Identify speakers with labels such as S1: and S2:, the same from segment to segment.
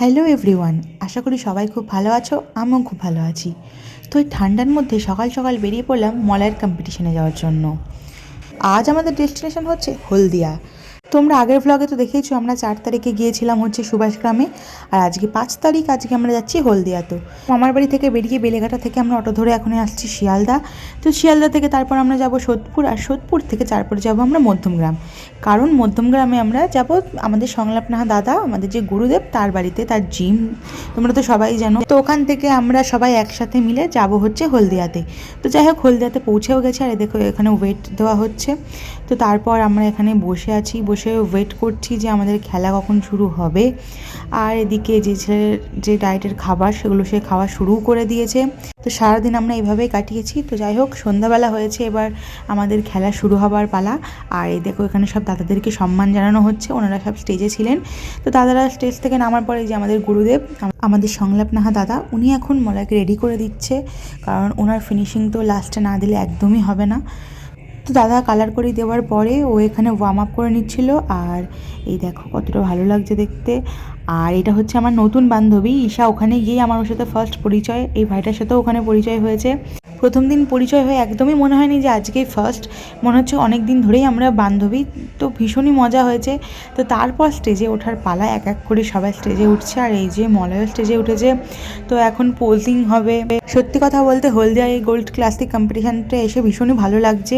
S1: Hello everyone, আশা করি সবাই খুব ভালো আছো। আমিও খুব ভালো আছি। তো এই ঠান্ডার মধ্যে সকাল সকাল বেরিয়ে পড়লাম মলয়ের কম্পিটিশনে যাওয়ার জন্য। আজ আমাদের ডেস্টিনেশন হচ্ছে হলদিয়া। তোমরা আগের ভ্লগে তো দেখেইছো আমরা 4 তারিখে গিয়েছিলাম হচ্ছে সুভাষগ্রামে, আর আজকে 5 তারিখ, আজকে আমরা যাচ্ছি হলদিয়াতে। আমার বাড়ি থেকে বেরিয়ে বেলেঘাটা থেকে আমরা অটো ধরে এখন আসছি শিয়ালদা। তো শিয়ালদা থেকে তারপর আমরা যাব সোদপুর, আর সোদপুর থেকে তারপরে যাব আমরা মধ্যমগ্রাম। কারণ মধ্যমগ্রামে আমরা যাব আমাদের সংলাপনাহা দাদা, আমাদের যে গুরুদেব, তার বাড়িতে, তার জিম তোমরা তো সবাই জানো। তো ওখান থেকে আমরা সবাই একসাথে মিলে যাব হচ্ছে হলদিয়াতে। তো যাই হোক, হলদিয়াতে পৌঁছেও গেছে, আর দেখো এখানে ওয়েট দেওয়া হচ্ছে। তো তারপর আমরা এখানে বসে আছি, বসে ওয়েট করছি যে আমাদের খেলা কখন শুরু হবে। আর এদিকে যে ছেলের যে ডায়েটের খাবার, সেগুলো সে খাওয়া শুরু করে দিয়েছে। তো সারাদিন আমরা এইভাবেই কাটিয়েছি। তো যাই হোক, সন্ধ্যাবেলা হয়েছে, এবার আমাদের খেলা শুরু হবার পালা। আর এই দেখো এখানে সব দাদাদেরকে সম্মান জানানো হচ্ছে, ওনারা সব স্টেজে ছিলেন। তো দাদারা স্টেজ থেকে নামার পরে যে আমাদের গুরুদেব, আমাদের সংলাপনাহা দাদা, উনি এখন মলয়কে রেডি করে দিচ্ছে, কারণ ওনার ফিনিশিং তো লাস্টে না দিলে একদমই হবে না। তো দাদা কালার করে দেওয়ার পরে ও এখানে ওয়ার্ম আপ করে নিচ্ছিল। আর এই দেখো কতটা ভালো লাগছে দেখতে। আর এটা হচ্ছে আমার নতুন বান্ধবী ঈশা। ওখানে গিয়ে আমার ওর সাথে ফার্স্ট পরিচয়, এই ভাইটার সাথেও ওখানে পরিচয় হয়েছে। প্রথম দিন পরিচয় হয়ে একদমই মনে হয়নি যে আজকেই ফার্স্ট, মনে হচ্ছে অনেক দিন ধরেই আমরা বান্ধবী। তো ভীষণই মজা হয়েছে। তো তারপর স্টেজে ওঠার পালা, এক এক করে সবাই স্টেজে উঠছে, আর এই যে মলয় স্টেজে উঠেছে। তো এখন পোজিং হবে। সত্যি কথা বলতে হলদিয়া এই গোল্ড ক্লাসিক কম্পিটিশানটা এসে ভীষণই ভালো লাগছে।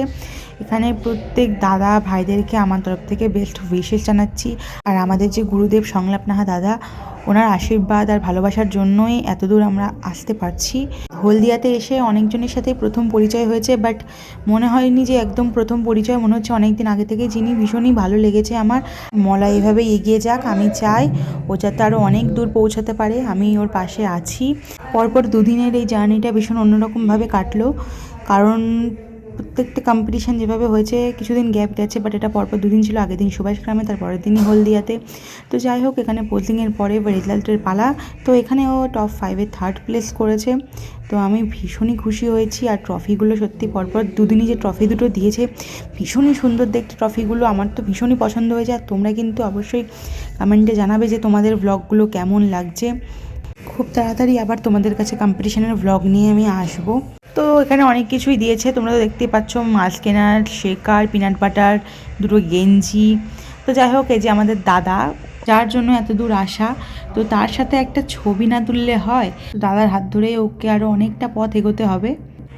S1: এখানে প্রত্যেক দাদা ভাইদেরকে আমার তরফ থেকে বেস্ট উইশেস জানাচ্ছি। আর আমাদের যে গুরুদেব সংলাপনাহা দাদা, ওনার আশীর্বাদ আর ভালোবাসার জন্যই এতদূর আমরা আসতে পারছি। হলদিয়াতে এসে অনেকজনের সাথে প্রথম পরিচয় হয়েছে, বাট মনে হয়নি যে একদম প্রথম পরিচয়, মনে হচ্ছে অনেক দিন আগে থেকে চিনি। ভীষণই ভালো লেগেছে আমার। মলয় এভাবে এগিয়ে যাক, আমি চাই ও যাতে আরও অনেক দূর পৌঁছাতে পারে। আমি ওর পাশে আছি। পরপর দুদিনের এই জার্নিটা ভীষণ অন্যরকমভাবে কাটলো, কারণ প্রত্যেকটা কম্পিটিশান যেভাবে হয়েছে কিছুদিন গ্যাপ গেছে, বাট এটা পরপর দুদিন ছিল। আগের দিন সুভাষগ্রামে, তারপরের দিনই হলদিয়াতে। তো যাই হোক, এখানে পোজিংয়ের পরে রেজাল্টের পালা। তো এখানে ও টপ 5-এ 3rd প্লেস করেছে। তো আমি ভীষণই খুশি হয়েছি। আর ট্রফিগুলো সত্যি পরপর দুদিনই যে ট্রফি দুটো দিয়েছে, ভীষণই সুন্দর দেখতে ট্রফিগুলো। আমার তো ভীষণই পছন্দ হয়েছে। আর তোমরা কিন্তু অবশ্যই কমেন্টে জানাবে যে তোমাদের ব্লগগুলো কেমন লাগছে। খুব তাড়াতাড়ি আবার তোমাদের কাছে কম্পিটিশনের ব্লগ নিয়ে আমি আসবো। তো এখানে অনেক কিছুই দিয়েছে, তোমরা তো দেখতেই পাচ্ছ, মাস্কেনার, শেকার, পিনাট বাটার, দুটো গেঞ্জি। তো যাই হোক, এই যে আমাদের দাদা, যার জন্য এত দূর আসা, তো তার সাথে একটা ছবি না তুললে হয়? দাদার হাত ধরে ওকে আরও অনেকটা পথ এগোতে হবে।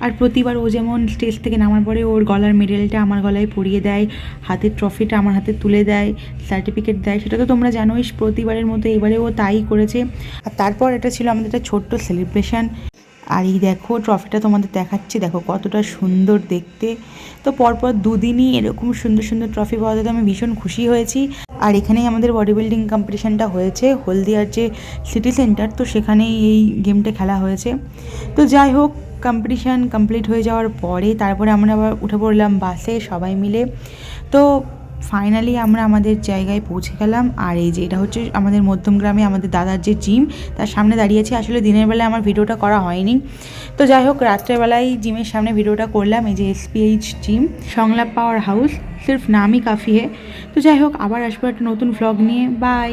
S1: আর প্রতিবার ও যেমন স্টেজ থেকে নামার পরে ওর গলার মেডেলটা আমার গলায় পরিয়ে দেয়, হাতের ট্রফিটা আমার হাতে তুলে দেয়, সার্টিফিকেট দেয়, সেটা তো তোমরা জানোই। প্রতিবারের মতো এবারে ও তাই করেছে। আর তারপর এটা ছিল আমাদের একটা ছোট্ট সেলিব্রেশন। আর এই দেখো ট্রফিটা তোমাদের দেখাচ্ছি, দেখো কতটা সুন্দর দেখতে। তো পরপর দুদিনই এরকম সুন্দর সুন্দর ট্রফি পাওয়া যেতে আমি ভীষণ খুশি হয়েছি। আর এখানেই আমাদের বডি বিল্ডিং কম্পিটিশানটা হয়েছে, হলদিয়ার যে সিটি সেন্টার, তো সেখানেই এই গেমটা খেলা হয়েছে। তো যাই হোক, কম্পিটিশান কমপ্লিট হয়ে যাওয়ার পরে তারপরে আমরা আবার উঠে পড়লাম বাসে সবাই মিলে। তো ফাইনালি আমরা আমাদের জায়গায় পৌঁছে গেলাম। আর এই যে এটা হচ্ছে আমাদের মধ্যমগ্রামে আমাদের দাদার যে জিম, তার সামনে দাঁড়িয়েছি। আসলে দিনের বেলায় আমার ভিডিওটা করা হয়নি। তো যাই হোক, রাত্রেবেলায় জিমের সামনে ভিডিওটা করলাম। এই যে SPH জিম, সংলাপ পাওয়ার হাউস, সির্ফ নামই কাফি হে। তো যাই হোক, আবার আসবো একটা নতুন ভ্লগ নিয়ে। বাই।